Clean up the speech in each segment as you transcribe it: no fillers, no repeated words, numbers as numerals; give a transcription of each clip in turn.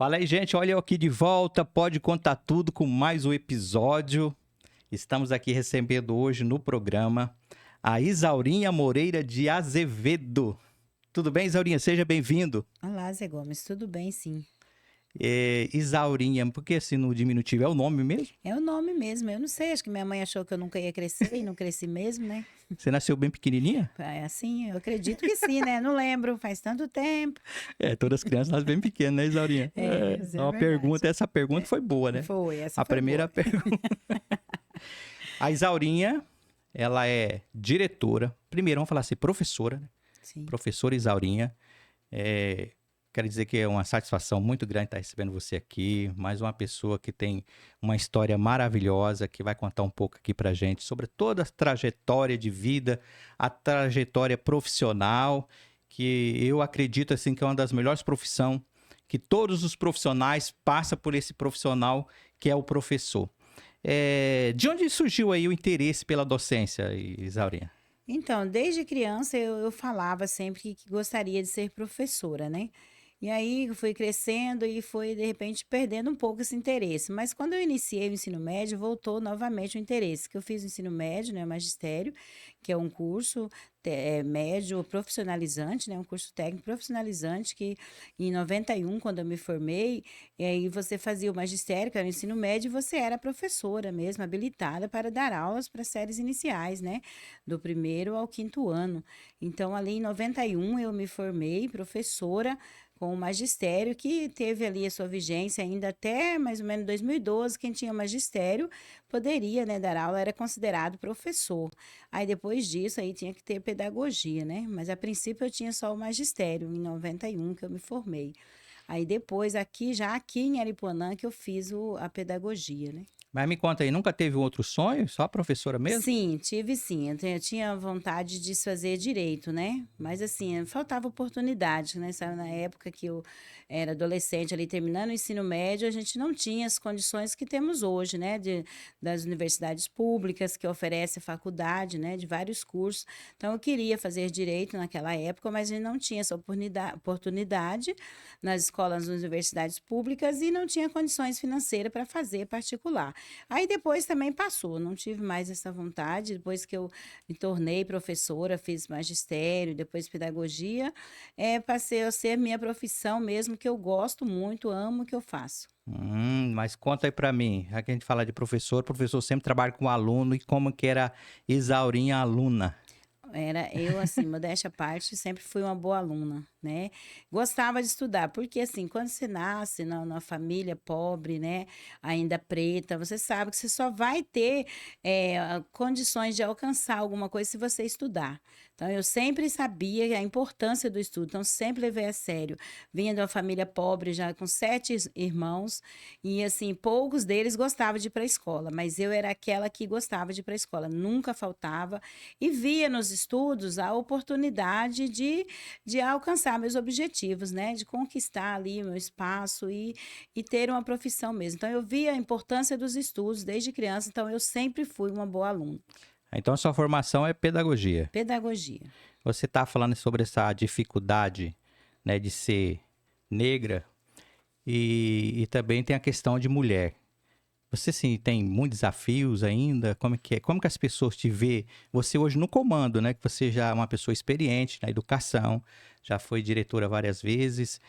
Fala aí, gente. Olha eu aqui de volta. Pode contar tudo com mais um episódio. Estamos aqui recebendo hoje no programa a Isaurinha Moreira de Azevedo. Tudo bem, Isaurinha? Seja bem-vindo. Olá, Zé Gomes, tudo bem, sim. Isaurinha, porque assim no diminutivo é o nome mesmo? É o nome mesmo, eu não sei, acho que minha mãe achou que eu nunca ia crescer e não cresci mesmo, né? Você nasceu bem pequenininha? É assim, eu acredito que sim, né? Não lembro, faz tanto tempo. Todas as crianças nascem bem pequenas, né, Isaurinha? Isso é verdade. Essa pergunta foi boa, né? Foi, essa A foi primeira boa. pergunta. A Isaurinha, ela é diretora. Primeiro, vamos falar assim, professora, né? Sim. Professora Isaurinha. Quero dizer que é uma satisfação muito grande estar recebendo você aqui. Mais uma pessoa que tem uma história maravilhosa, que vai contar um pouco aqui pra gente sobre toda a trajetória de vida, a trajetória profissional, que eu acredito assim que é uma das melhores profissões, que todos os profissionais passam por esse profissional que é o professor. De onde surgiu aí o interesse pela docência, Isaurinha? Então, desde criança eu falava sempre que gostaria de ser professora, né? E aí eu fui crescendo e foi, de repente, perdendo um pouco esse interesse. Mas quando eu iniciei o ensino médio, voltou novamente o interesse, que eu fiz o ensino médio, né, magistério, que é um curso médio profissionalizante, né, um curso técnico profissionalizante, que em 91, quando eu me formei, e aí você fazia o magistério, que era o ensino médio, e você era professora mesmo, habilitada para dar aulas para séries iniciais, né? Do primeiro ao quinto ano. Então, ali em 91, eu me formei professora com o magistério, que teve ali a sua vigência ainda até mais ou menos 2012. Quem tinha magistério poderia, né, dar aula, era considerado professor. Aí depois disso, aí tinha que ter pedagogia, né? Mas a princípio eu tinha só o magistério, em 91 que eu me formei. Aí depois, já aqui em Aripuanã, que eu fiz a pedagogia, né? Mas me conta aí, nunca teve um outro sonho? Só professora mesmo? Sim, tive sim. Eu tinha vontade de se fazer direito, né? Mas assim, faltava oportunidade, né? Sabe, na época que eu era adolescente ali terminando o ensino médio, a gente não tinha as condições que temos hoje, né? Das universidades públicas que oferecem faculdade, né? De vários cursos. Então eu queria fazer direito naquela época, mas a gente não tinha essa oportunidade nas escolas, nas universidades públicas e não tinha condições financeiras para fazer particular. Aí depois também passou, não tive mais essa vontade. Depois que eu me tornei professora, fiz magistério, depois pedagogia, passei a ser minha profissão mesmo, que eu gosto muito, amo o que eu faço. Mas conta aí pra mim. Já que a gente fala de professor, o professor sempre trabalha com aluno e como que era Isaurinha aluna? Eu, assim, modéstia à parte, sempre fui uma boa aluna, né? Gostava de estudar, porque, assim, quando você nasce numa família pobre, né, ainda preta, você sabe que você só vai ter condições de alcançar alguma coisa se você estudar. Então, eu sempre sabia a importância do estudo, então, sempre levei a sério. Vinha de uma família pobre, já com 7 irmãos, e, assim, poucos deles gostavam de ir para a escola, mas eu era aquela que gostava de ir para a escola, nunca faltava, e via nos estudos a oportunidade de alcançar meus objetivos, né? De conquistar ali meu espaço e ter uma profissão mesmo. Então, eu via a importância dos estudos desde criança, então eu sempre fui uma boa aluna. Então a sua formação é pedagogia. Pedagogia. Você tá falando sobre essa dificuldade, né, de ser negra e também tem a questão de mulher. Você sim tem muitos desafios ainda? Como é que é? Como que as pessoas te vê? Você hoje no comando, né? Que você já é uma pessoa experiente na educação, já foi diretora várias vezes.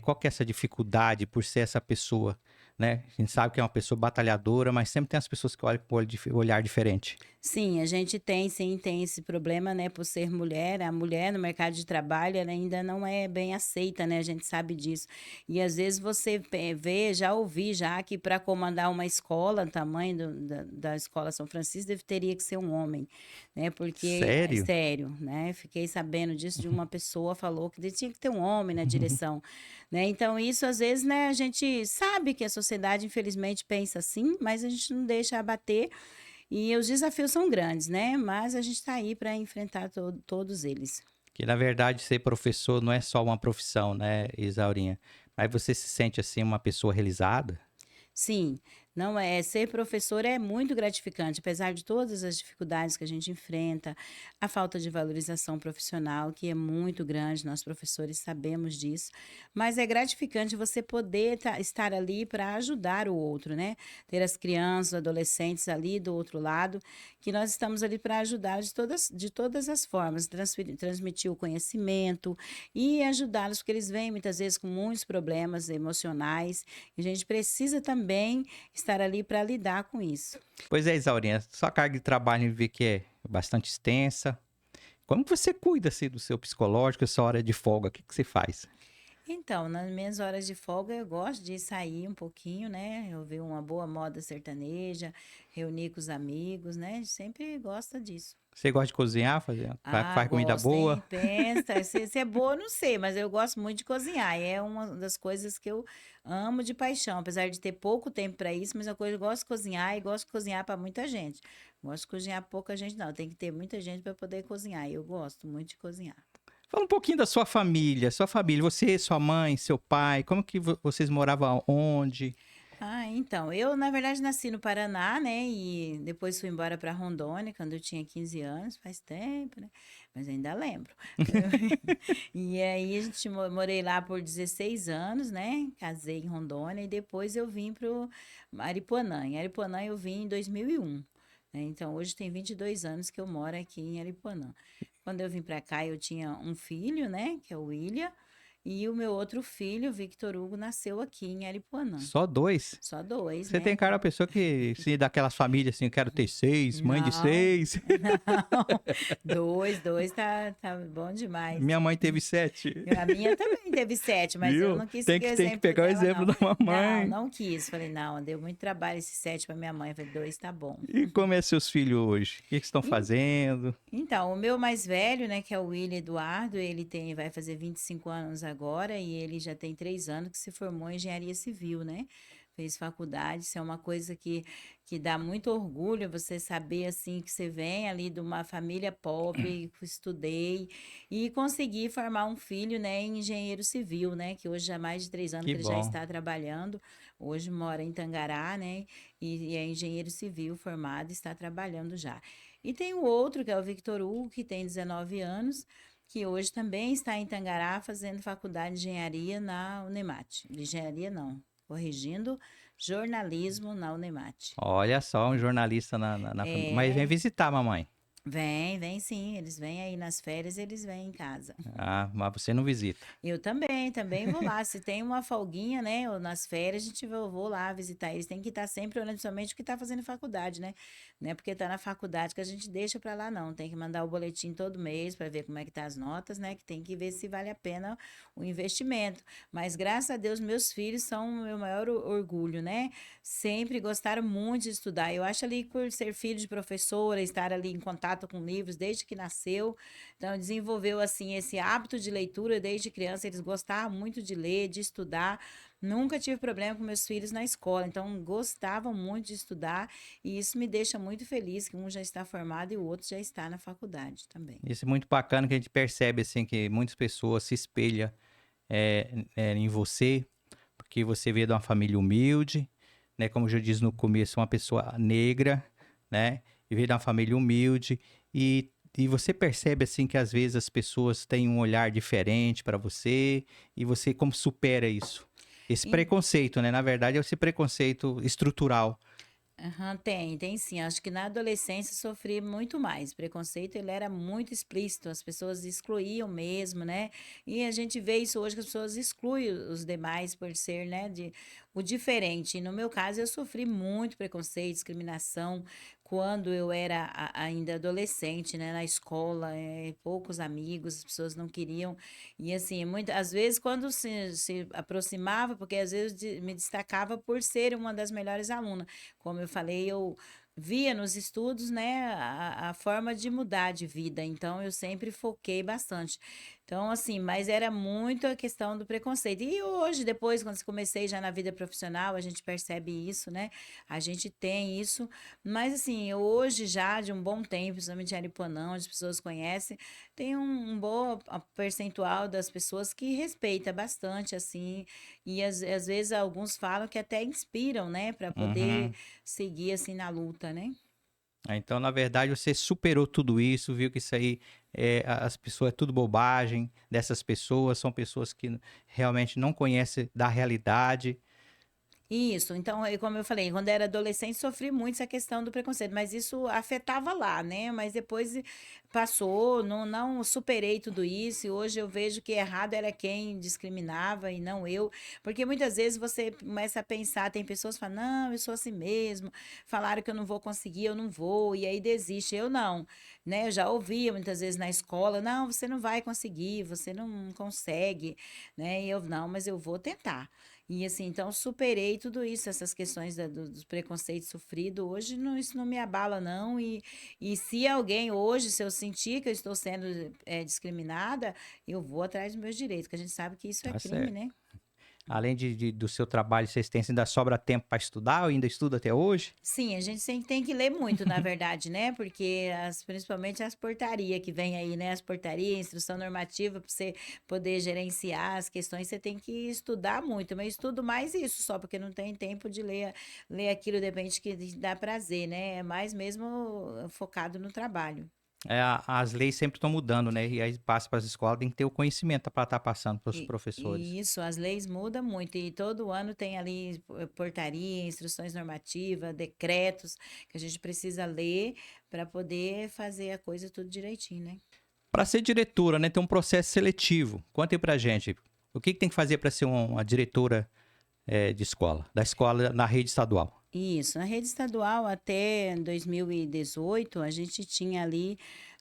Qual que é essa dificuldade por ser essa pessoa, né? A gente sabe que é uma pessoa batalhadora, mas sempre tem as pessoas que olham com olhar diferente. Sim, a gente tem, sim, tem esse problema, né, por ser mulher. A mulher no mercado de trabalho, ela ainda não é bem aceita, né? A gente sabe disso. E às vezes você vê, já ouvi já que para comandar uma escola, o tamanho da escola São Francisco, teria que ser um homem, né? Porque, é Sério? sério, né? Fiquei sabendo disso de uma pessoa, falou que tinha que ter um homem na direção, né? Então, isso às vezes, né, a gente sabe que a sociedade, infelizmente, pensa assim, mas a gente não deixa abater. E os desafios são grandes, né? Mas a gente está aí para enfrentar todos eles. Que na verdade ser professor não é só uma profissão, né, Isaurinha? Mas você se sente assim uma pessoa realizada? Sim, Não é, ser professor é muito gratificante, apesar de todas as dificuldades que a gente enfrenta, a falta de valorização profissional, que é muito grande, nós professores sabemos disso, mas é gratificante você poder estar ali para ajudar o outro, né? Ter as crianças, adolescentes ali do outro lado, que nós estamos ali para ajudar de todas as formas, transmitir o conhecimento e ajudá-los, porque eles vêm muitas vezes com muitos problemas emocionais, e a gente precisa também estar ali para lidar com isso. Pois é, Isaurinha, sua carga de trabalho eu vi que é bastante extensa. Como que você cuida assim, do seu psicológico, essa hora de folga? O que que você faz? Então, nas minhas horas de folga, eu gosto de sair um pouquinho, né? Eu ver uma boa moda sertaneja, reunir com os amigos, né? Sempre gosta disso. Você gosta de cozinhar, fazer, Ah, faz comida gosto, boa? hein? Pensa, se é boa, eu não sei, mas eu gosto muito de cozinhar. E é uma das coisas que eu amo de paixão, apesar de ter pouco tempo para isso, mas é uma coisa que eu gosto de cozinhar e gosto de cozinhar para muita gente. Gosto de cozinhar pra pouca gente, não. Tem que ter muita gente para poder cozinhar. E eu gosto muito de cozinhar. Fala um pouquinho da sua família. Sua família, você, sua mãe, seu pai, como que vocês moravam onde? Ah, então, eu na verdade nasci no Paraná, né? E depois fui embora para Rondônia quando eu tinha 15 anos, faz tempo, né? Mas ainda lembro. E aí a gente morei lá por 16 anos, né? Casei em Rondônia e depois eu vim pro Aripuanã. Em Aripuanã eu vim em 2001, né? Então hoje tem 22 anos que eu moro aqui em Aripuanã. Quando eu vim para cá eu tinha um filho, né? Que é o William. E o meu outro filho, Victor Hugo, nasceu aqui em Aripuanã. Só dois? Só dois, Você né? tem cara de pessoa que, se daquelas famílias assim, eu quero ter seis, mãe de Não, seis. não. Dois tá bom demais. Minha mãe teve sete. A minha também teve 7, mas eu Viu? não quis Tem seguir o que, tem que exemplo pegar o dela, exemplo não. da Não, mamãe. não quis. Falei, não, deu muito trabalho esse 7 para minha mãe. Eu falei, 2 tá bom. E como é seus filhos hoje? O que que estão E- fazendo? Então, o meu mais velho, né, que é o William Eduardo, vai fazer 25 anos agora e ele já tem 3 anos que se formou em engenharia civil, né? Fez faculdade, isso é uma coisa que dá muito orgulho você saber, assim, que você vem ali de uma família pobre, estudei e consegui formar um filho, né, em engenheiro civil, né, que hoje já há mais de 3 anos Que que ele já bom. está trabalhando, hoje mora em Tangará, né, e é engenheiro civil formado e está trabalhando já. E tem o outro, que é o Victor Hugo, que tem 19 anos, que hoje também está em Tangará fazendo faculdade de engenharia na Unemate. De engenharia não, corrigindo, jornalismo na Unemate. Olha só, um jornalista na família. Mas vem É, visitar, mamãe. vem sim, eles vêm aí nas férias, eles vêm em casa. Ah, mas você não visita. Eu também vou lá. Se tem uma folguinha, né, ou nas férias, eu vou lá visitar eles. Tem que estar sempre olhando somente o que está fazendo faculdade, né? Não é porque está na faculdade que a gente deixa para lá, não. Tem que mandar o boletim todo mês para ver como é que tá as notas, né? Que tem que ver se vale a pena o investimento. Mas graças a Deus, meus filhos são o meu maior orgulho, né? Sempre gostaram muito de estudar. Eu acho ali por ser filho de professora, estar ali em contato com livros desde que nasceu, então, desenvolveu assim esse hábito de leitura desde criança. Eles gostavam muito de ler, de estudar. Nunca tive problema com meus filhos na escola, então gostavam muito de estudar e isso me deixa muito feliz que um já está formado e o outro já está na faculdade também. Isso é muito bacana que a gente percebe assim que muitas pessoas se espelham em você, porque você veio de uma família humilde, né? Como eu já disse no começo, uma pessoa negra, né? E veio de uma família humilde e você percebe assim que às vezes as pessoas têm um olhar diferente para você e você como supera isso? Esse E preconceito, né? Na verdade, é esse preconceito estrutural. aham, tem sim. Acho que na adolescência sofri muito mais. O preconceito ele era muito explícito, as pessoas excluíam mesmo, né? E a gente vê isso hoje que as pessoas excluem os demais por ser, né, o diferente. E no meu caso, eu sofri muito preconceito, discriminação quando eu era ainda adolescente, né, na escola, poucos amigos, as pessoas não queriam. E assim, às vezes quando se aproximava, porque às vezes me destacava por ser uma das melhores alunas. Como eu falei, eu via nos estudos, né, a forma de mudar de vida, então eu sempre foquei bastante. Então, assim, mas era muito a questão do preconceito. E hoje, depois, quando eu comecei já na vida profissional, a gente percebe isso, né? A gente tem isso. Mas, assim, hoje já, de um bom tempo, principalmente em Aripuanã, onde as pessoas conhecem, tem um bom percentual das pessoas que respeita bastante, assim. E às vezes alguns falam que até inspiram, né? Para poder Uhum. seguir, assim, na luta, né? Então, na verdade, você superou tudo isso, viu que isso aí as pessoas é tudo bobagem dessas pessoas, são pessoas que realmente não conhecem da realidade. Isso, então, como eu falei, quando era adolescente sofri muito essa questão do preconceito, mas isso afetava lá, né? Mas depois passou, não superei tudo isso, e hoje eu vejo que errado era quem discriminava e não eu, porque muitas vezes você começa a pensar, tem pessoas que falam, não, eu sou assim mesmo, falaram que eu não vou conseguir, eu não vou, e aí desiste, eu não, né? Eu já ouvia muitas vezes na escola, não, você não vai conseguir, você não consegue, né? E eu, não, mas eu vou tentar. E assim, então superei tudo isso, essas questões dos preconceitos sofridos. Hoje não, isso não me abala, não. E se alguém hoje, se eu sentir que eu estou sendo discriminada, eu vou atrás dos meus direitos, porque a gente sabe que isso é Tá crime, certo. né? Além do seu trabalho, vocês têm, ainda sobra tempo para estudar ou ainda estuda até hoje? Sim, a gente sempre tem que ler muito, na verdade, né? Porque principalmente as portarias que vem aí, né? As portarias, instrução normativa, para você poder gerenciar as questões, você tem que estudar muito. Mas eu estudo mais isso só, porque não tem tempo de ler aquilo, de repente, que dá prazer, né? É mais mesmo focado no trabalho. As leis sempre estão mudando, né? E aí passa para as escolas, tem que ter o conhecimento para estar passando para os professores. E isso, as leis mudam muito, e todo ano tem ali portaria, instruções normativas, decretos, que a gente precisa ler para poder fazer a coisa tudo direitinho, né? Para ser diretora, né, tem um processo seletivo. Conta aí pra gente. O que tem que fazer para ser uma diretora de escola, da escola na rede estadual? Isso, na rede estadual até 2018, a gente tinha ali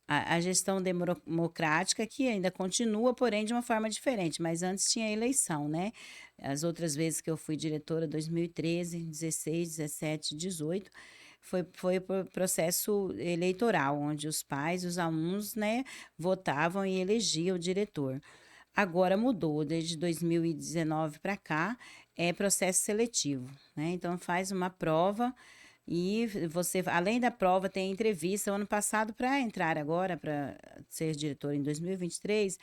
a gestão democrática, que ainda continua, porém de uma forma diferente, mas antes tinha eleição, né? As outras vezes que eu fui diretora, 2013, 16, 17, 18, foi por processo eleitoral, onde os pais, os alunos, né, votavam e elegiam o diretor. Agora mudou, desde 2019 para cá, é processo seletivo, né? Então faz uma prova e você, além da prova, tem entrevista. O ano passado, para entrar agora, para ser diretor em 2023,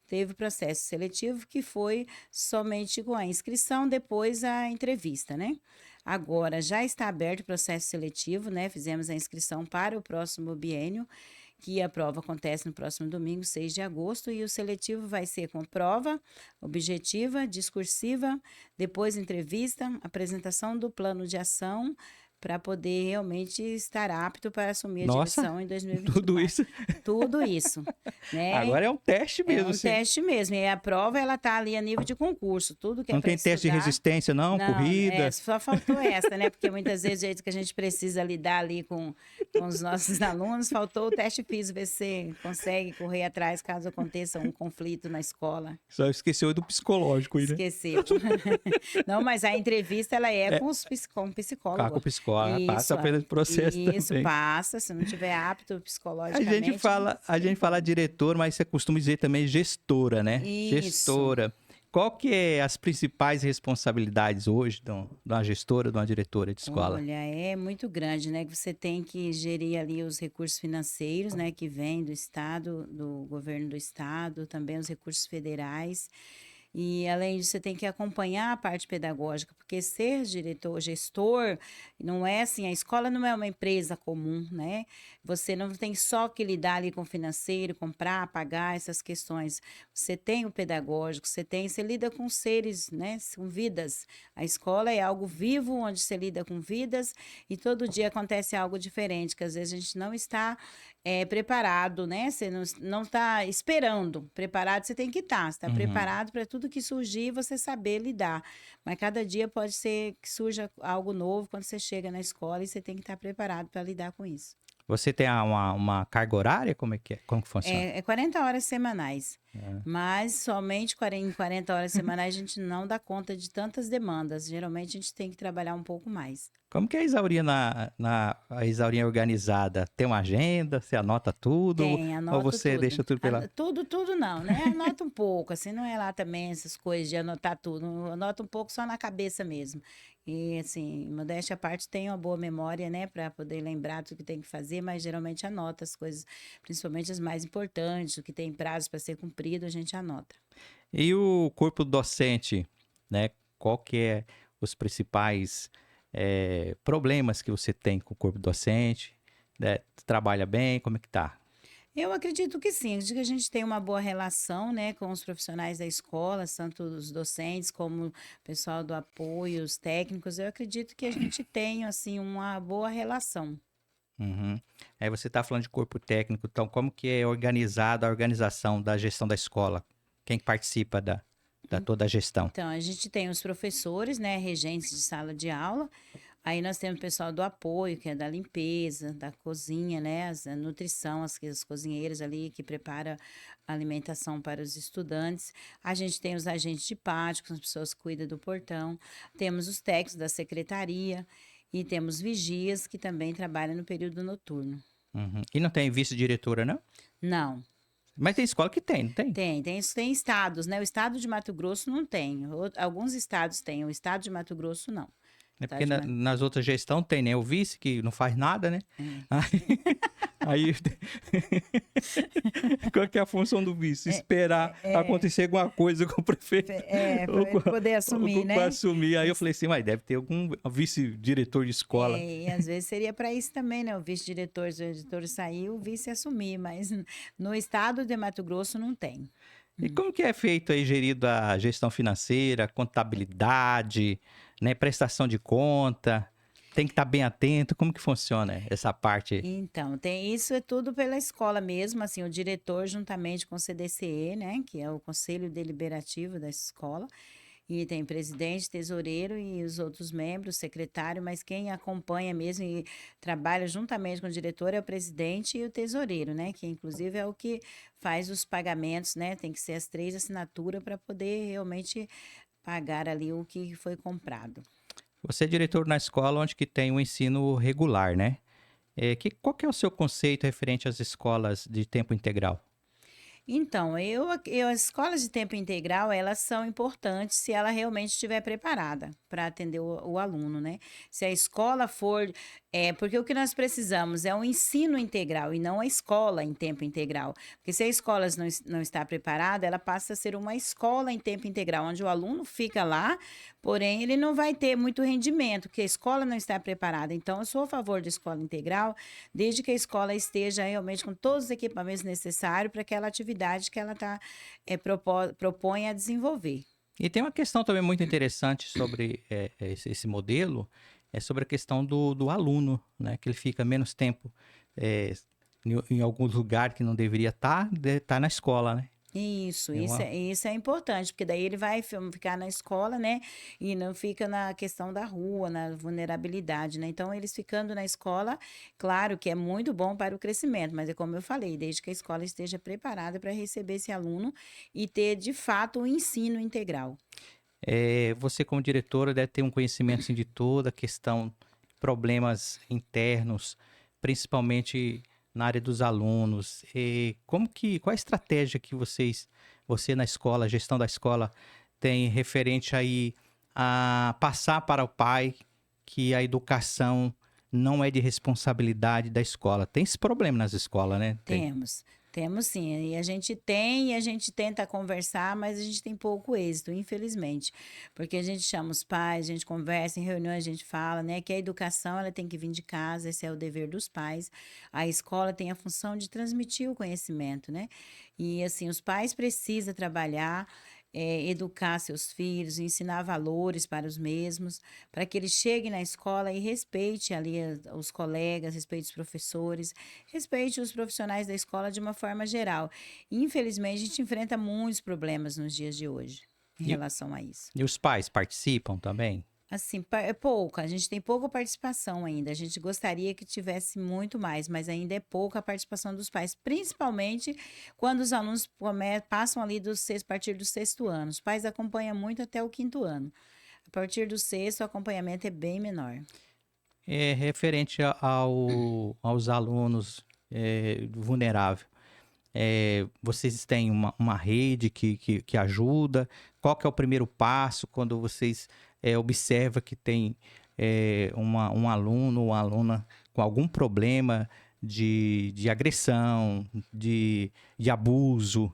teve processo seletivo que foi somente com a inscrição, depois a entrevista, né? Agora já está aberto o processo seletivo, né? Fizemos a inscrição para o próximo biênio, que a prova acontece no próximo domingo, 6 de agosto, e o seletivo vai ser com prova objetiva, discursiva, depois entrevista, apresentação do plano de ação para poder realmente estar apto para assumir a Nossa, direção em tudo 2024. isso. Tudo isso, né? Agora é um teste É mesmo, um assim. teste mesmo. E a prova, ela tá ali a nível de concurso. Tudo que é Não para tem teste de estudar. resistência, não? Não, Corrida. só faltou essa, né? Porque muitas vezes, o jeito que a gente precisa lidar ali com os nossos alunos, faltou o teste físico, ver se você consegue correr atrás caso aconteça um conflito na escola. Só esqueceu do psicológico aí, né? Esqueceu. Não, mas a entrevista, ela é É, com o com psicólogo. o psicólogo, Isso, passa pelo processo isso, também. passa. Se não tiver apto A gente psicologicamente, fala, a tem gente fala como. diretor, mas você costuma dizer também gestora, né? Isso. Gestora. Qual que é as principais responsabilidades hoje de uma gestora, de uma diretora de escola? Olha, é muito grande, né? Que você tem que gerir ali os recursos financeiros, né? Que vêm do estado, do governo do estado, também os recursos federais. E além disso, você tem que acompanhar a parte pedagógica, porque ser diretor, gestor, não é assim, a escola não é uma empresa comum, né? Você não tem só que lidar ali com o financeiro, comprar, pagar essas questões. Você tem o pedagógico, você lida com seres, né? Com vidas. A escola é algo vivo, onde você lida com vidas e todo dia acontece algo diferente, que às vezes a gente não está preparado, né? Você não está esperando. Preparado você tem que estar. Você está Uhum. preparado para tudo que surgir, você saber lidar. Mas cada dia pode ser que surja algo novo quando você chega na escola e você tem que estar preparado para lidar com isso. Você tem uma carga horária? Como é que é? Como que funciona? É 40 horas semanais, É. mas somente em 40 horas semanais a gente não dá conta de tantas demandas, geralmente a gente tem que trabalhar um pouco mais. Como que é a Isauri a Isaurinha organizada? Tem uma agenda? Você anota tudo? Tem, Ou anoto você deixa tudo. tudo pela... Tudo, tudo não, né? Anoto um pouco, assim, não é lá também essas coisas de anotar tudo. Anoto um pouco só na cabeça mesmo. E, assim, modéstia à parte, tenho uma boa memória, né, para poder lembrar do que tem que fazer, mas geralmente anota as coisas, principalmente as mais importantes, o que tem prazo para ser cumprido, a gente anota. E o corpo docente, né? Qual que é os principais problemas que você tem com o corpo docente? Né? Trabalha bem? Como é que tá? Eu acredito que sim, acredito que a gente tem uma boa relação, né, com os profissionais da escola, tanto os docentes como o pessoal do apoio, os técnicos. Eu acredito que a gente tem, assim, uma boa relação. Uhum. Aí você está falando de corpo técnico, então como que é organizada a organização da gestão da escola? Quem participa da toda a gestão? Então, a gente tem os professores, né, regentes de sala de aula. Aí nós temos o pessoal do apoio, que é da limpeza, da cozinha, né, a nutrição, as cozinheiras ali que prepara a alimentação para os estudantes. A gente tem os agentes de pátio, que são as pessoas que cuidam do portão. Temos os técnicos da secretaria e temos vigias que também trabalham no período noturno. Uhum. E não tem vice-diretora, não? Não, Mas tem escola que tem, não tem? tem estados, né? O estado de Mato Grosso não tem. Alguns estados têm, o estado de Mato Grosso não. O É estado porque de Ma- nas outras gestões tem, né? O vice que não faz nada, né? é. Aí, qual que é a função do vice? É, Esperar é, acontecer alguma coisa com o prefeito ou para ele poder ou assumir, com né? assumir. Aí eu falei assim, mas deve ter algum vice-diretor de escola. É, e às vezes seria para isso também, né? O vice-diretor, se o diretor sair, o vice assumir, mas no estado de Mato Grosso não tem. E Hum. como que é feito aí, gerido a gestão financeira, contabilidade, né, prestação de conta? Tem que estar bem atento. Como que funciona essa parte aí? Então, tem isso é tudo pela escola mesmo, assim, o diretor juntamente com o CDCE, né, que é o Conselho Deliberativo da escola, e tem presidente, tesoureiro e os outros membros, secretário, mas quem acompanha mesmo e trabalha juntamente com o diretor é o presidente e o tesoureiro, né? Que inclusive é o que faz os pagamentos, né? Tem que ser as três assinaturas para poder realmente pagar ali o que foi comprado. Você é diretor na escola onde que tem o ensino regular, né? Qual que é o seu conceito referente às escolas de tempo integral? Então, as escolas de tempo integral, elas são importantes se ela realmente estiver preparada para atender o aluno, né? Se a escola for, porque o que nós precisamos é um ensino integral e não a escola em tempo integral. Porque se a escola não está preparada, ela passa a ser uma escola em tempo integral, onde o aluno fica lá, porém ele não vai ter muito rendimento, porque a escola não está preparada. Então, eu sou a favor da escola integral, desde que a escola esteja realmente com todos os equipamentos necessários para aquela atividade que ela propõe a desenvolver. E tem uma questão também muito interessante sobre esse modelo, é sobre a questão do aluno, né? Que ele fica menos tempo é, em algum lugar que não deveria estar, tá na escola, né? Isso, É uma, isso é importante, porque daí ele vai ficar na escola, né? E não fica na questão da rua, na vulnerabilidade, né? Então, eles ficando na escola, claro que é muito bom para o crescimento, mas é como eu falei, desde que a escola esteja preparada para receber esse aluno e ter, de fato, o ensino integral. você como diretora deve ter um conhecimento assim, de toda a questão, problemas internos, principalmente na área dos alunos. Qual a estratégia que você na escola, a gestão da escola, tem referente aí a passar para o pai que a educação não é de responsabilidade da escola? Tem esse problema nas escolas, né? Tem. Temos sim. E a gente tem, e a gente tenta conversar, mas a gente tem pouco êxito, infelizmente. Porque a gente chama os pais, a gente conversa, em reuniões a gente fala, né, que a educação ela tem que vir de casa, esse é o dever dos pais. A escola tem a função de transmitir o conhecimento, né? E assim, os pais precisam trabalhar, educar seus filhos, ensinar valores para os mesmos, para que eles cheguem na escola e respeite ali os colegas, respeite os professores, respeite os profissionais da escola de uma forma geral. Infelizmente, a gente enfrenta muitos problemas nos dias de hoje em E, relação a isso. e os pais participam também? Assim, é pouca, a gente tem pouca participação ainda, a gente gostaria que tivesse muito mais, mas ainda é pouca a participação dos pais, principalmente quando os alunos passam ali a partir do sexto ano. Os pais acompanham muito até o quinto ano. A partir do sexto, o acompanhamento é bem menor. É referente aos alunos vulneráveis. Vocês têm uma rede que ajuda? Qual que é o primeiro passo quando vocês observam que tem um aluno ou uma aluna com algum problema de agressão, de abuso?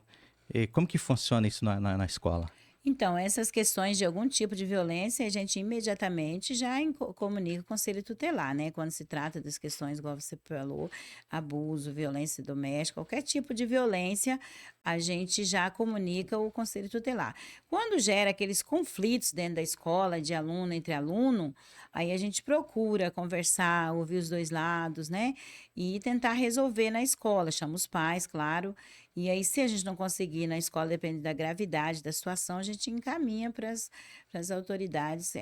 Como que funciona isso na escola? Então, essas questões de algum tipo de violência, a gente imediatamente já comunica o conselho tutelar, né? Quando se trata das questões, igual você falou, abuso, violência doméstica, qualquer tipo de violência, a gente já comunica o conselho tutelar. Quando gera aqueles conflitos dentro da escola, de aluno entre aluno, aí a gente procura conversar, ouvir os dois lados, né? E tentar resolver na escola. Chama os pais, claro. E aí, se a gente não conseguir na escola, depende da gravidade da situação, a gente encaminha para as autoridades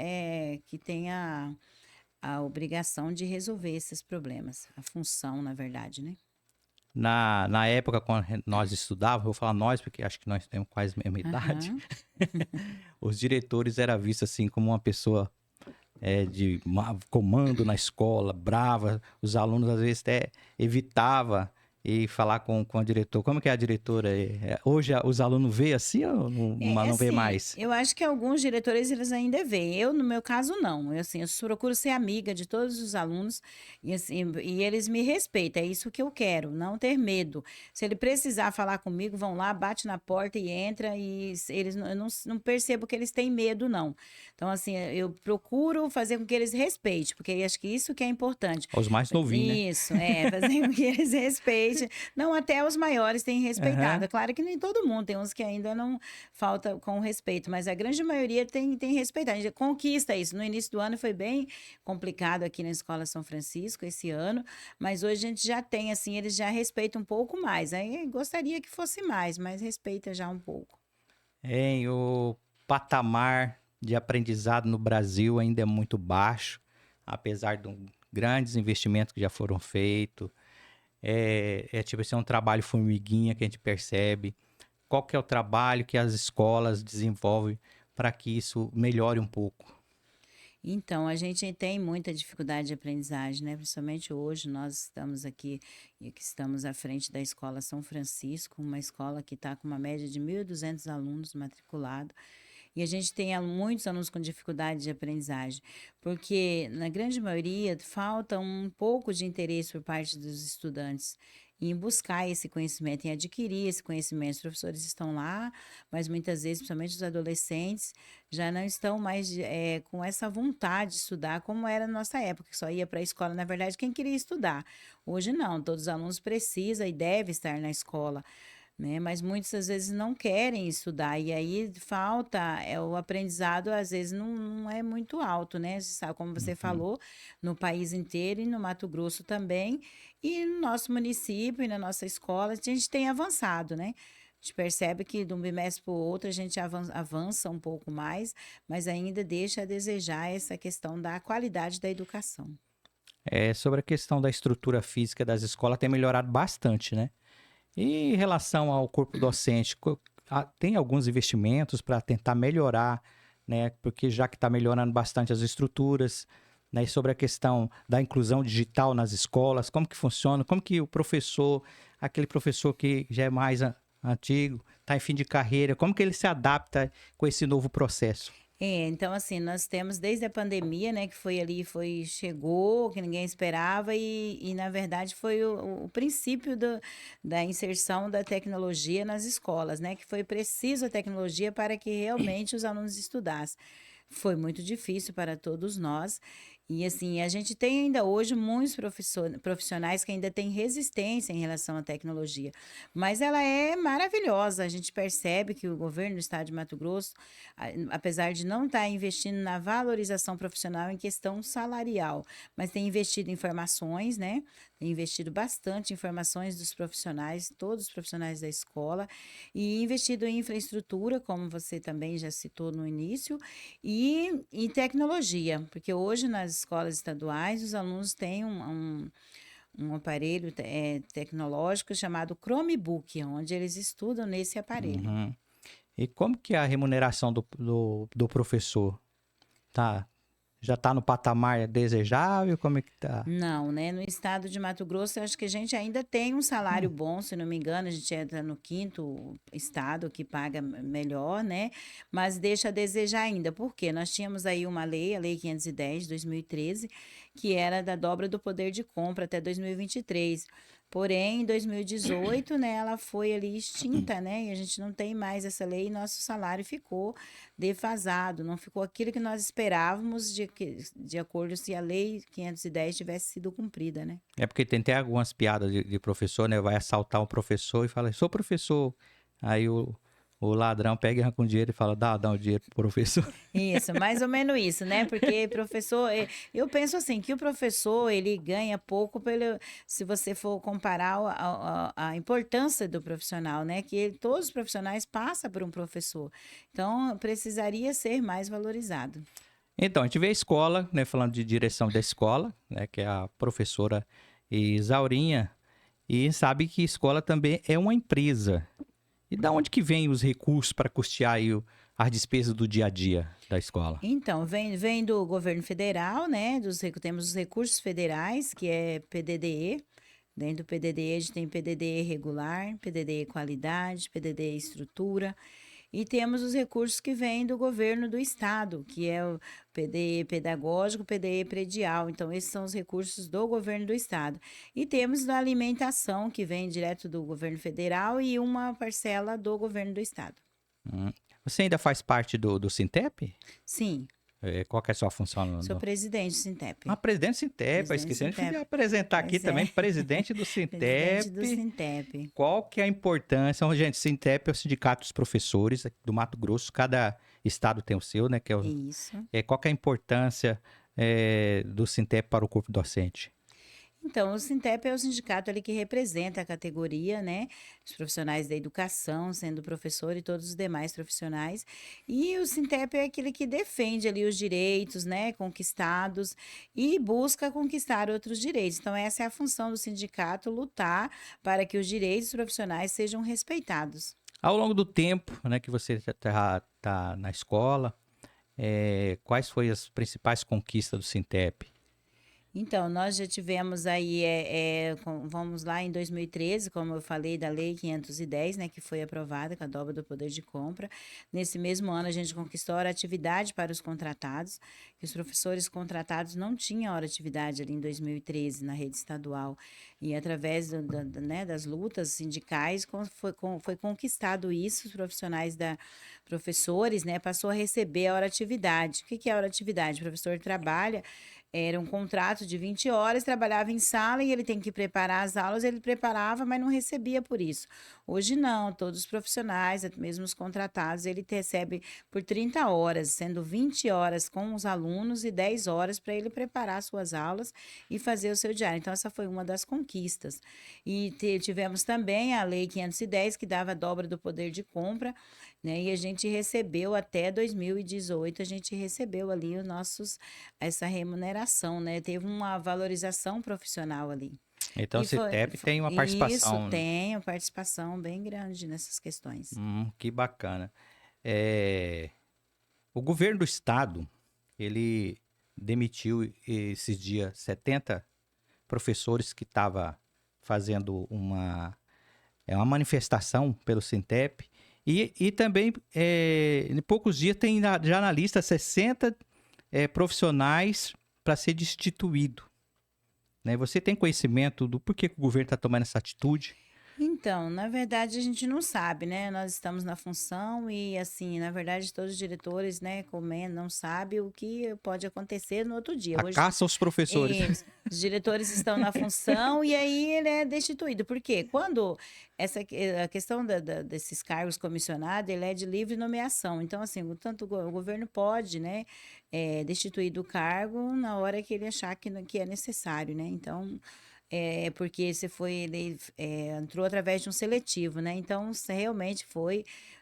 que têm a obrigação de resolver esses problemas, a função, na verdade, né? Na época, quando nós estudávamos, vou falar nós, porque acho que nós temos quase a mesma idade, Aham. os diretores era visto assim como uma pessoa de comando na escola, brava. Os alunos às vezes até evitava e falar com a diretora. Como que é a diretora? Hoje os alunos vê assim ou É não vê assim, mais? eu acho que alguns diretores eles ainda veem. Eu, no meu caso, não. Eu, assim, eu procuro ser amiga de todos os alunos e, assim, e eles me respeitam. É isso que eu quero, não ter medo. Se ele precisar falar comigo, vão lá, bate na porta e entra e eles eu não percebo que eles têm medo, não. Então, assim, eu procuro fazer com que eles respeitem, porque eu acho que isso que é importante. Os mais novinhos, né? Isso, fazer com que eles respeitem. Não, até os maiores têm respeitado. Aham. É claro que nem todo mundo, tem uns que ainda não falta com respeito, mas a grande maioria tem respeitado. A gente conquista isso. No início do ano foi bem complicado aqui na Escola São Francisco, esse ano, mas hoje a gente já tem, assim, eles já respeitam um pouco mais. Aí gostaria que fosse mais, mas respeita já um pouco. O patamar de aprendizado no Brasil ainda é muito baixo, apesar de grandes investimentos que já foram feitos. Tipo assim, é um trabalho formiguinha que a gente percebe. Qual que é o trabalho que as escolas desenvolvem para que isso melhore um pouco? Então, a gente tem muita dificuldade de aprendizagem, né? Principalmente hoje, nós estamos aqui e que estamos à frente da Escola São Francisco, uma escola que está com uma média de 1.200 alunos matriculados. E a gente tem muitos alunos com dificuldade de aprendizagem, porque na grande maioria falta um pouco de interesse por parte dos estudantes em buscar esse conhecimento, em adquirir esse conhecimento. Os professores estão lá, mas muitas vezes, principalmente os adolescentes, já não estão mais com essa vontade de estudar como era na nossa época, que só ia para a escola, na verdade, quem queria estudar. Hoje não, todos os alunos precisam e devem estar na escola, né? Mas muitas às vezes não querem estudar e aí falta o aprendizado às vezes não é muito alto, né? Você sabe, como você Uhum. falou, no país inteiro e no Mato Grosso também e no nosso município e na nossa escola a gente tem avançado, né? A gente percebe que de um bimestre para o outro a gente avança um pouco mais, mas ainda deixa a desejar essa questão da qualidade da educação. Sobre a questão da estrutura física das escolas, tem melhorado bastante, né? E em relação ao corpo docente, tem alguns investimentos para tentar melhorar, né? Porque já que está melhorando bastante as estruturas, né? E sobre a questão da inclusão digital nas escolas, como que funciona? Como que o professor, aquele professor que já é mais antigo, está em fim de carreira, como que ele se adapta com esse novo processo? Então assim, nós temos desde a pandemia, né, que foi ali, chegou, que ninguém esperava e na verdade foi o princípio da inserção da tecnologia nas escolas, né, que foi preciso a tecnologia para que realmente os alunos estudassem. Foi muito difícil para todos nós E assim, a gente tem ainda hoje muitos profissionais que ainda têm resistência em relação à tecnologia, mas ela é maravilhosa. A gente percebe que o governo do estado de Mato Grosso, apesar de não estar investindo na valorização profissional em questão salarial, mas tem investido em formações, né? Tem investido bastante em formações dos profissionais, todos os profissionais da escola, e investido em infraestrutura, como você também já citou no início, e tecnologia, porque hoje nas escolas estaduais os alunos têm um aparelho tecnológico chamado Chromebook, onde eles estudam nesse aparelho. Uhum. E como que é a remuneração do professor? Tá, já está no patamar desejável? Como é que tá? Não, né? No estado de Mato Grosso, eu acho que a gente ainda tem um salário Hum. bom, se não me engano, a gente entra no quinto estado que paga melhor, né? Mas deixa a desejar ainda. Por quê? Nós tínhamos aí uma lei, a Lei 510 de 2013, que era da dobra do poder de compra até 2023. Porém, em 2018, né, ela foi ali extinta, né? E a gente não tem mais essa lei e nosso salário ficou defasado, não ficou aquilo que nós esperávamos de acordo se a lei 510 tivesse sido cumprida, né? É porque tem até algumas piadas de professor, né? Vai assaltar um professor e fala, sou professor. Aí o ladrão pega e arranca um dinheiro e fala, dá o dinheiro pro professor. Isso, mais ou menos isso, né? Porque professor, eu penso assim, que o professor, ele ganha pouco pelo, se você for comparar a importância do profissional, né? Todos os profissionais passam por um professor. Então, precisaria ser mais valorizado. Então, a gente vê a escola, né? Falando de direção da escola, né? Que é a professora Isaurinha. E sabe que escola também é uma empresa. E da onde que vem os recursos para custear aí as despesas do dia a dia da escola? Então, vem do governo federal, né? Temos os recursos federais, que é PDDE. Dentro do PDDE, a gente tem PDDE regular, PDDE qualidade, PDDE estrutura. E temos os recursos que vêm do governo do estado, que é o PDE pedagógico, PDE predial. Então, esses são os recursos do governo do estado. E temos da alimentação, que vem direto do governo federal, e uma parcela do governo do estado. Hum. Você ainda faz parte do Sintep? Sim, Qual que é a sua função? sou presidente do Ah, Sintep. presidente do Sintep, eu Presidente do esqueci de Sintep. apresentar aqui Pois é, também, presidente do presidente do Sintep. Sintep. Qual que é a importância? Gente, Sintep é o Sindicato dos Professores aqui do Mato Grosso, cada estado tem o seu, né? Isso. Qual que é a importância do Sintep para o corpo docente? Então, o Sintep é o sindicato ali que representa a categoria, né? Os profissionais da educação, sendo professor e todos os demais profissionais. E o Sintep é aquele que defende ali os direitos, né, conquistados e busca conquistar outros direitos. Então, essa é a função do sindicato, lutar para que os direitos profissionais sejam respeitados. Ao longo do tempo, né, que você tá na escola, quais foram as principais conquistas do Sintep? Então, nós já tivemos aí, vamos lá, em 2013, como eu falei, da Lei 510, né, que foi aprovada com a dobra do poder de compra. Nesse mesmo ano, a gente conquistou a hora atividade para os contratados, que os professores contratados não tinham hora atividade ali em 2013 na rede estadual. E através né, das lutas sindicais, foi conquistado isso, os professores, né, passou a receber a hora atividade. O que é a hora atividade? O professor trabalha. Era um contrato de 20 horas, trabalhava em sala e ele tem que preparar as aulas, ele preparava, mas não recebia por isso. Hoje não, todos os profissionais, mesmo os contratados, ele recebe por 30 horas, sendo 20 horas com os alunos e 10 horas para ele preparar suas aulas e fazer o seu diário. Então, essa foi uma das conquistas. E tivemos também a Lei 510, que dava a dobra do poder de compra, né? E a gente recebeu até 2018, a gente recebeu ali essa remuneração, né? Teve uma valorização profissional ali. Então, o E Citep tem uma isso participação. tem uma participação bem grande nessas questões. Que bacana. É, o governo do estado, ele demitiu esses dias 70 professores que estavam fazendo uma manifestação pelo Sintep. E também, em poucos dias, tem já na lista 60 profissionais para ser destituído. Né? Você tem conhecimento do porquê que o governo está tomando essa atitude? Então, na verdade, a gente não sabe, né? Nós estamos na função e, assim, na verdade, todos os diretores, né, comendo, não sabem o que pode acontecer no outro dia. A Hoje, caça aos professores. isso, os diretores estão na função e aí ele é destituído. Por quê? Quando a questão desses cargos comissionados, ele é de livre nomeação. Então, assim, o governo pode, né, destituir do cargo na hora que ele achar que é necessário, né? Então, porque ele entrou através de um seletivo, né? Então, realmente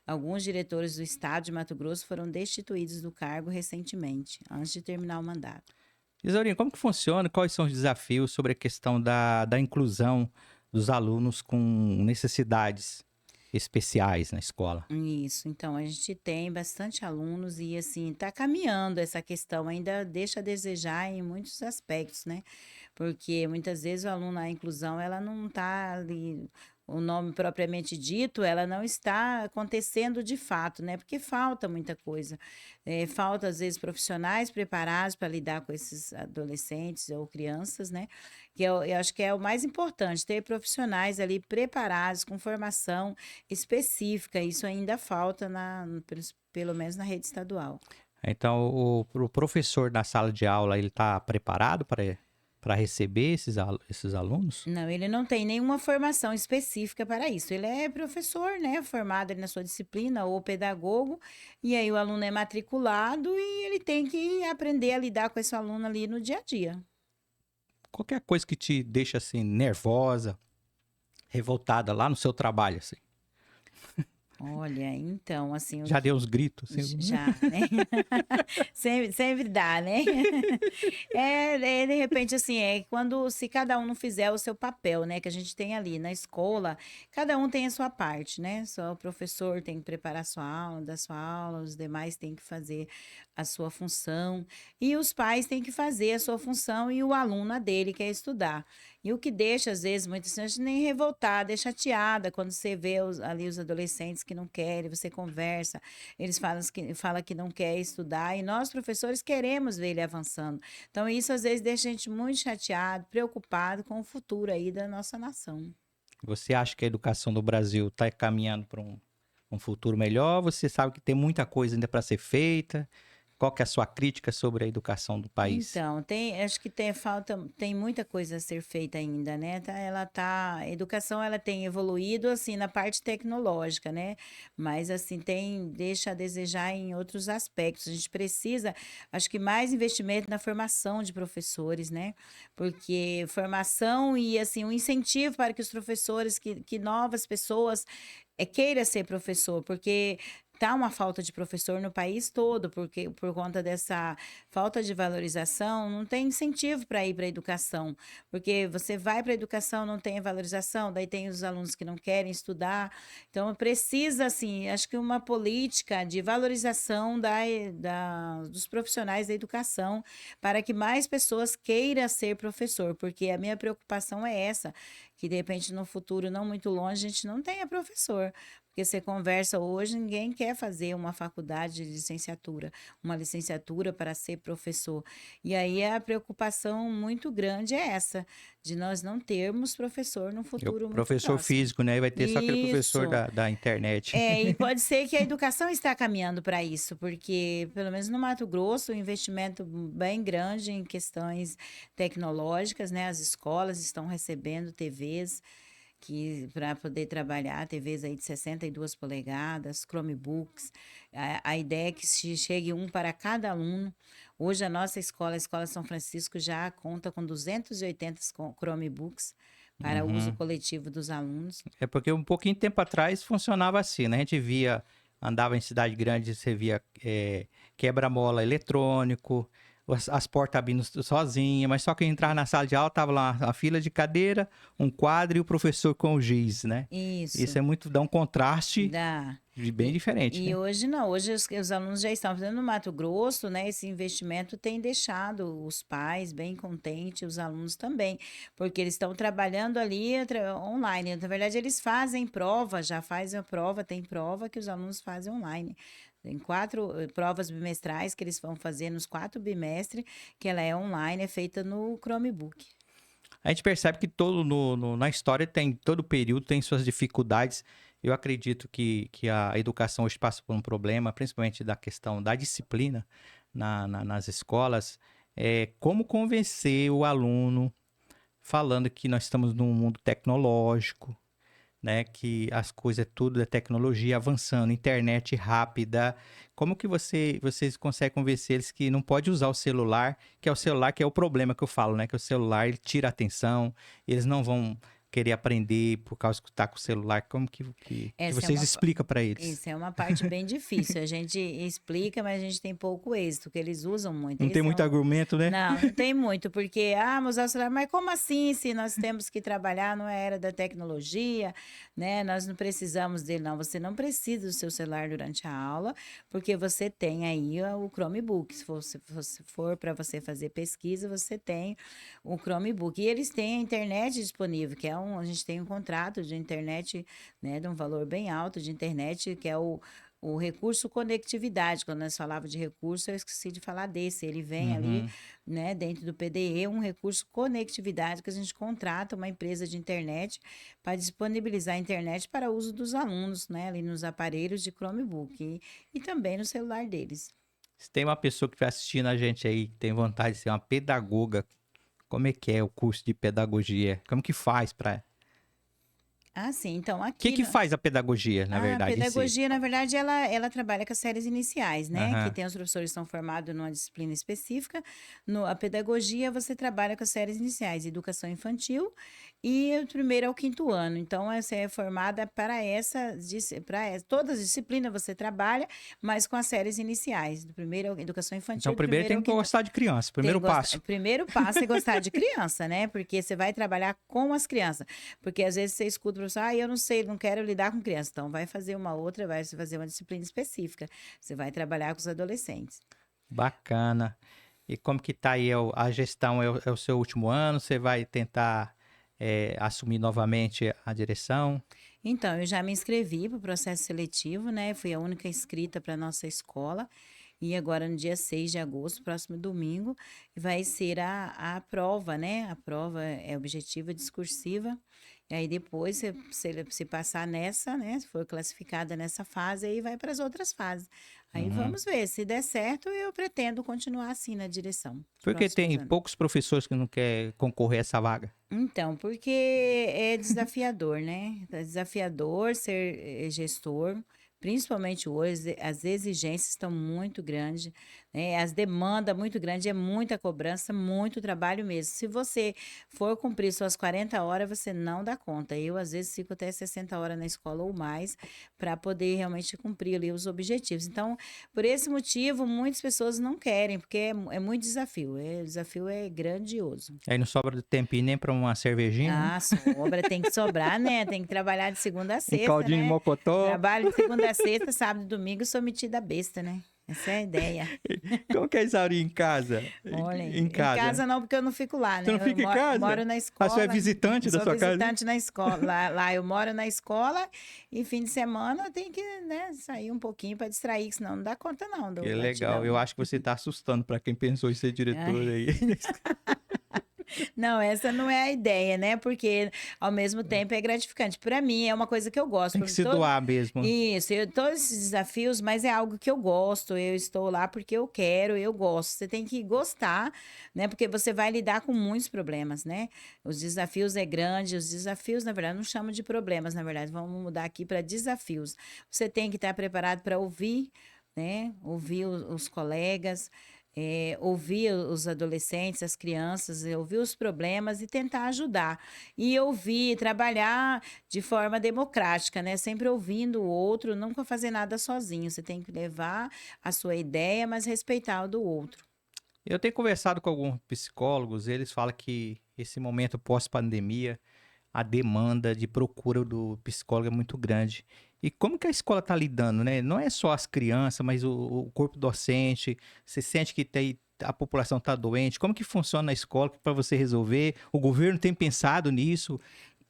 alguns diretores do estado de Mato Grosso foram destituídos do cargo recentemente, antes de terminar o mandato. Isaurinho, como que funciona? Quais são os desafios sobre a questão da inclusão dos alunos com necessidades especiais na escola? Isso, então a gente tem bastante alunos e assim, está caminhando essa questão, ainda deixa a desejar em muitos aspectos, né? Porque muitas vezes o aluno, a inclusão, ela não está ali, o nome propriamente dito, ela não está acontecendo de fato, né? Porque falta muita coisa. Falta, às vezes, profissionais preparados para lidar com esses adolescentes ou crianças, né? Eu acho que é o mais importante, ter profissionais ali preparados, com formação específica. Isso ainda falta pelo menos na rede estadual. Então, o professor na sala de aula, ele está preparado para receber esses alunos? Não, ele não tem nenhuma formação específica para isso. Ele é professor, né, formado ali na sua disciplina ou pedagogo, e aí o aluno é matriculado e ele tem que aprender a lidar com esse aluno ali no dia a dia. Qualquer coisa que te deixa assim nervosa, revoltada lá no seu trabalho, assim. Olha, então, assim, Já deu uns gritos, assim. já, né? Sempre dá, né? De repente, assim, se cada um não fizer o seu papel, né? Que a gente tem ali na escola, cada um tem a sua parte, né? Só o professor tem que preparar a sua aula, dar sua aula, os demais têm que fazer a sua função, e os pais têm que fazer a sua função e o aluno a dele, que é estudar. E o que deixa, às vezes, muitas vezes, nem revoltada, é chateada quando você vê ali os adolescentes que não querem, você conversa, eles falam que não quer estudar, e nós, professores, queremos ver ele avançando. Então, isso às vezes deixa a gente muito chateado, preocupado com o futuro aí da nossa nação. Você acha que a educação do Brasil está caminhando para um futuro melhor? Você sabe que tem muita coisa ainda para ser feita? Qual que é a sua crítica sobre a educação do país? Então, acho que tem muita coisa a ser feita ainda, né? A educação ela tem evoluído assim na parte tecnológica, né? Mas assim deixa a desejar em outros aspectos. A gente precisa, acho que mais investimento na formação de professores, né? Porque formação e assim um incentivo para que os professores, que novas pessoas queira ser professor, porque tá uma falta de professor no país todo, porque por conta dessa falta de valorização, não tem incentivo para ir para a educação, porque você vai para a educação, não tem a valorização, daí tem os alunos que não querem estudar, então precisa, assim, acho que uma política de valorização dos profissionais da educação, para que mais pessoas queiram ser professor, porque a minha preocupação é essa, que de repente no futuro não muito longe a gente não tenha professor. Porque você conversa hoje, ninguém quer fazer uma faculdade de licenciatura, uma licenciatura para ser professor. E aí a preocupação muito grande é essa, de nós não termos professor no É o futuro muito professor próximo. físico, né? Vai ter só aquele professor Isso. da internet. E pode ser que a educação está caminhando para isso, porque, pelo menos no Mato Grosso, o investimento bem grande em questões tecnológicas, né? As escolas estão recebendo TVs que para poder trabalhar, TVs aí de 62 polegadas, Chromebooks. A ideia é que se chegue um para cada aluno. Hoje a nossa escola, a Escola São Francisco, já conta com 280 Chromebooks para uso Uhum. coletivo dos alunos. É porque um pouquinho de tempo atrás funcionava assim, né? A gente andava em cidade grande, você via quebra-mola eletrônico, as portas abrindo sozinha, mas só que entrar na sala de aula tava lá a fila de cadeira, um quadro e o professor com o giz, né? Isso Isso. é muito, dá um contraste Dá. bem diferente, E né? hoje não, hoje os alunos já estão fazendo no Mato Grosso, né? Esse investimento tem deixado os pais bem contentes, os alunos também, porque eles estão trabalhando ali online. Na verdade, eles fazem prova, já fazem a prova, tem prova que os alunos fazem online. Tem 4 provas bimestrais que eles vão fazer nos 4 bimestres, que ela é online, é feita no Chromebook. A gente percebe que na história todo período tem suas dificuldades. Eu acredito que a educação hoje passa por um problema, principalmente da questão da disciplina nas escolas. Como convencer o aluno falando que nós estamos num mundo tecnológico, né? Que as coisas, tudo é tecnologia avançando, internet rápida. Como que vocês conseguem convencer eles que não pode usar o celular, que é o celular que é o problema que eu falo, né? Que o celular ele tira a atenção, eles não vão querer aprender por causa que tá com o celular. Como que Essa é vocês uma explicam para eles? Isso é uma parte bem difícil. A gente explica, mas a gente tem pouco êxito, porque eles usam muito. Não tem Esse é muito um argumento, né? Não, não tem muito, porque, mas usar o celular, mas como assim, se nós temos que trabalhar na era da tecnologia, né? Nós não precisamos dele, não. Você não precisa do seu celular durante a aula, porque você tem aí o Chromebook. Se for para você fazer pesquisa, você tem o Chromebook. E eles têm a internet disponível, a gente tem um contrato de internet, né, de um valor bem alto de internet, que é o recurso conectividade. Quando nós falávamos de recurso, eu esqueci de falar desse. Ele vem ali, Uhum. né, dentro do PDE, um recurso conectividade que a gente contrata uma empresa de internet para disponibilizar a internet para uso dos alunos, né, ali nos aparelhos de Chromebook e também no celular deles. Se tem uma pessoa que está assistindo a gente aí, que tem vontade de ser uma pedagoga, como é que é o curso de pedagogia? Como que faz para... Ah, sim. Então, O que aqui que faz a pedagogia, na A verdade, em si? pedagogia, na verdade, ela trabalha com as séries iniciais, né? Que Aham. tem os professores que são formados numa disciplina específica. A pedagogia, você trabalha com as séries iniciais, educação infantil e o primeiro ao quinto ano. Então, você é formada todas as disciplinas você trabalha, mas com as séries iniciais, do primeiro educação Então, infantil, do primeiro primeiro tem ao que quinto. gostar de criança, primeiro passo. O primeiro passo é gostar de criança, né? Porque você vai trabalhar com as crianças. Porque às vezes você escuta o professor, eu não sei, não quero lidar com criança. Então, vai fazer vai fazer uma disciplina específica. Você vai trabalhar com os adolescentes. Bacana. E como que tá aí a gestão? É o seu último ano? Você vai tentar assumir novamente a direção? Então, eu já me inscrevi para o processo seletivo, né? Fui a única inscrita para a nossa escola. E agora, no dia 6 de agosto, próximo domingo, vai ser a prova, né? A prova é objetiva discursiva. E aí, depois, se passar nessa, né? Se for classificada nessa fase, aí vai para as outras fases. Aí Uhum. vamos ver. Se der certo, eu pretendo continuar assim na direção dos Porque próximos tem anos. poucos professores que não querem concorrer a essa vaga. Então, porque é desafiador, né? É desafiador ser gestor, principalmente hoje, as exigências estão muito grandes, né? As demandas muito grandes, é muita cobrança, muito trabalho mesmo. Se você for cumprir suas 40 horas, você não dá conta. Eu, às vezes, fico até 60 horas na escola ou mais para poder realmente cumprir ali os objetivos. Então, por esse motivo, muitas pessoas não querem, porque é muito desafio. O desafio é grandioso. Aí não sobra tempinho nem para uma cervejinha, né? Sobra, tem que sobrar, né? Tem que trabalhar de segunda a Um sexta, caldinho de né? mocotó. Trabalho de segunda a sexta, sábado e domingo, sou metida besta, né? Essa é a ideia. Como que é Isauri em casa? Olha, Em em casa. casa não, porque eu não fico lá, Você né? não fica em casa? Moro na Ah, você é escola, visitante da sou sua casa? visitante na escola. Lá eu moro na escola e fim de semana eu tenho que, né, sair um pouquinho para distrair, que senão não dá conta não Que da legal. Eu latidão. acho que você tá assustando para quem pensou em ser diretor aí. Não, essa não é a ideia, né? Porque ao mesmo tempo é gratificante. Para mim é uma coisa que eu gosto, Tem que porque se doar mesmo. isso, todos esses desafios, mas é algo que eu gosto. Eu estou lá porque eu quero, eu gosto. Você tem que gostar, né? Porque você vai lidar com muitos problemas, né? Os desafios é grande, os desafios, na verdade, não chamo de problemas, na verdade, vamos mudar aqui para desafios. Você tem que estar preparado para ouvir, né? Ouvir os colegas, ouvir os adolescentes, as crianças, ouvir os problemas e tentar ajudar. E ouvir, trabalhar de forma democrática, né? Sempre ouvindo o outro, nunca fazer nada sozinho. Você tem que levar a sua ideia, mas respeitar o do outro. Eu tenho conversado com alguns psicólogos, eles falam que esse momento pós-pandemia, a demanda de procura do psicólogo é muito grande. E como que a escola está lidando, né? Não é só as crianças, mas o corpo docente. Você sente que a população está doente? Como que funciona na escola para você resolver? O governo tem pensado nisso?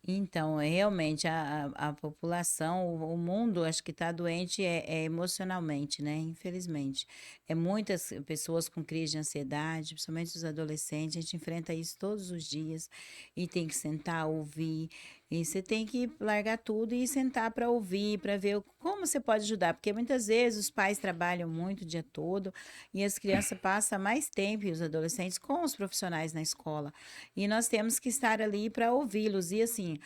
Então, realmente, a população, o mundo, acho que está doente emocionalmente, né? Infelizmente. É muitas pessoas com crise de ansiedade, principalmente os adolescentes, a gente enfrenta isso todos os dias e tem que sentar, ouvir. E você tem que largar tudo e sentar para ouvir, para ver como você pode ajudar, porque muitas vezes os pais trabalham muito o dia todo e as crianças passam mais tempo, e os adolescentes, com os profissionais na escola. E nós temos que estar ali para ouvi-los. E assim,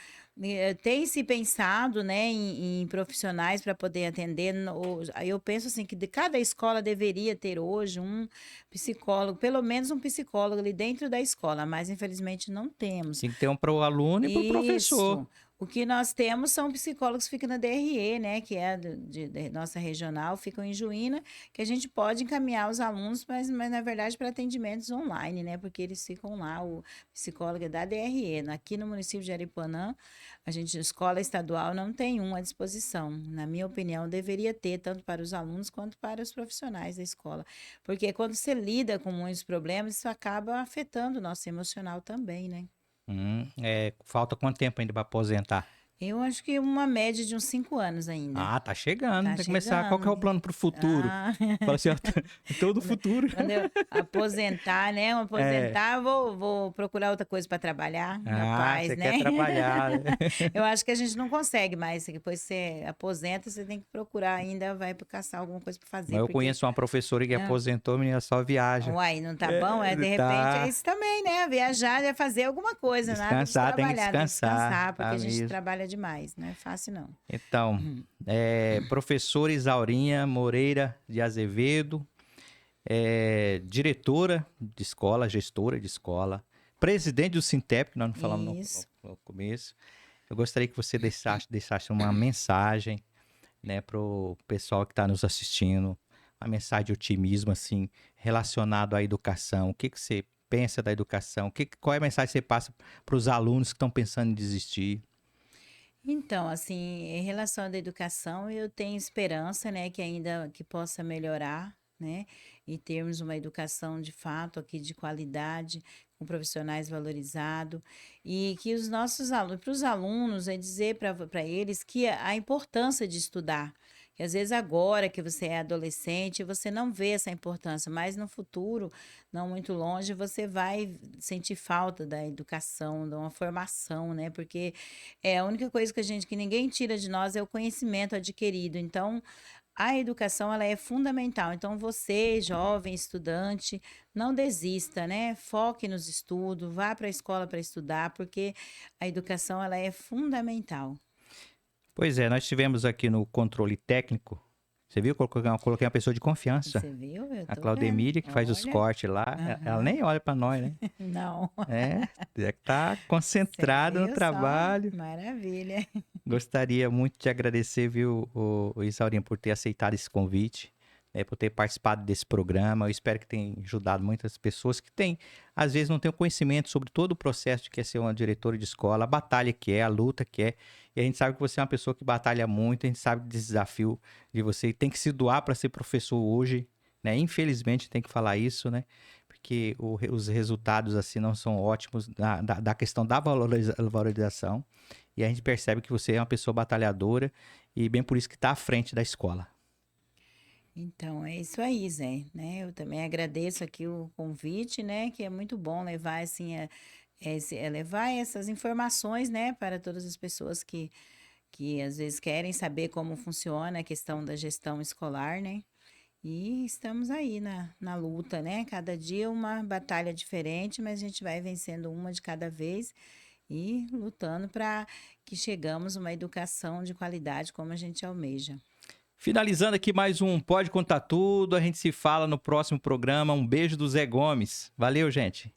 tem se pensado, né, em profissionais para poder atender. Eu penso assim que de cada escola deveria ter hoje um psicólogo, pelo menos um psicólogo ali dentro da escola, mas infelizmente não temos. Tem que ter um para o aluno e para o professor. Isso. O que nós temos são psicólogos que ficam na DRE, né, que é de nossa regional, ficam em Juína, que a gente pode encaminhar os alunos, mas na verdade para atendimentos online, né, porque eles ficam lá, o psicólogo é da DRE. Aqui no município de Aripuanã, a gente, escola estadual, não tem um à disposição. Na minha opinião, deveria ter, tanto para os alunos quanto para os profissionais da escola. Porque quando você lida com muitos problemas, isso acaba afetando o nosso emocional também, né? Falta quanto tempo ainda para aposentar? Eu acho que uma média de uns 5 anos ainda. Ah, tá chegando. Tá Tem que começar. Qual que é o chegando. plano pro futuro? Ah, Fala assim, ó, todo quando futuro. quando eu aposentar, né? Eu É. aposentar, vou procurar outra coisa para trabalhar, Ah, capaz, você quer né? trabalhar, né? Eu acho que a gente não consegue mais. Depois você aposenta, você tem que procurar ainda, vai caçar alguma coisa para Mas fazer, eu porque conheço uma professora que ah, aposentou, a menina só viaja. uai, não tá bom? De repente é Tá. isso também, né? Viajar é fazer alguma coisa, nada de Descansar, tem que trabalhar, tem que descansar. descansar, porque Tá a gente mesmo. trabalha demais, não é fácil não. Então, professora Isaurinha Moreira de Azevedo, diretora de escola, gestora de escola, presidente do Sintep, que nós não falamos Isso. no começo. Eu gostaria que você deixasse uma mensagem, né, pro pessoal que está nos assistindo, uma mensagem de otimismo, assim, relacionado à educação. O que que você pensa da educação? Qual é a mensagem que você passa para os alunos que estão pensando em desistir? Então, assim, em relação à educação, eu tenho esperança, né, que ainda que possa melhorar, né, e termos uma educação de fato aqui de qualidade, com profissionais valorizados, e que os nossos alunos, para os alunos, é dizer para eles que a importância de estudar. Que às vezes agora que você é adolescente, você não vê essa importância, mas no futuro, não muito longe, você vai sentir falta da educação, de uma formação, né? Porque a única coisa que ninguém tira de nós é o conhecimento adquirido. Então, a educação ela é fundamental. Então, você, jovem, estudante, não desista, né? Foque nos estudos, vá para a escola para estudar, porque a educação ela é fundamental. Pois é, nós tivemos aqui no controle técnico, você viu? Coloquei uma pessoa de confiança, Você viu? Eu a tô vendo. Claudemíria, que faz os Olha. cortes lá. Ela Aham. nem olha para nós, né? Não. Tá Você concentrada no viu só? trabalho. Maravilha. Gostaria muito de agradecer, viu, o Isaurinho, por ter aceitado esse convite, por ter participado desse programa. Eu espero que tenha ajudado muitas pessoas que têm, às vezes, não têm o conhecimento sobre todo o processo de que é ser uma diretora de escola, a batalha que é, a luta que é. E a gente sabe que você é uma pessoa que batalha muito, a gente sabe desse desafio de você tem que se doar para ser professor hoje, né? Infelizmente tem que falar isso, né? Porque os resultados assim não são ótimos da questão da valorização. E a gente percebe que você é uma pessoa batalhadora e bem por isso que está à frente da escola. Então, é isso aí, Zé, né? Eu também agradeço aqui o convite, né? Que é muito bom levar, assim, levar essas informações, né? Para todas as pessoas que às vezes querem saber como funciona a questão da gestão escolar, né? E estamos aí na luta, né? Cada dia uma batalha diferente, mas a gente vai vencendo uma de cada vez e lutando para que chegamos a uma educação de qualidade como a gente almeja. Finalizando aqui mais um Pode Contar Tudo. A gente se fala no próximo programa. Um beijo do Zé Gomes. Valeu, gente.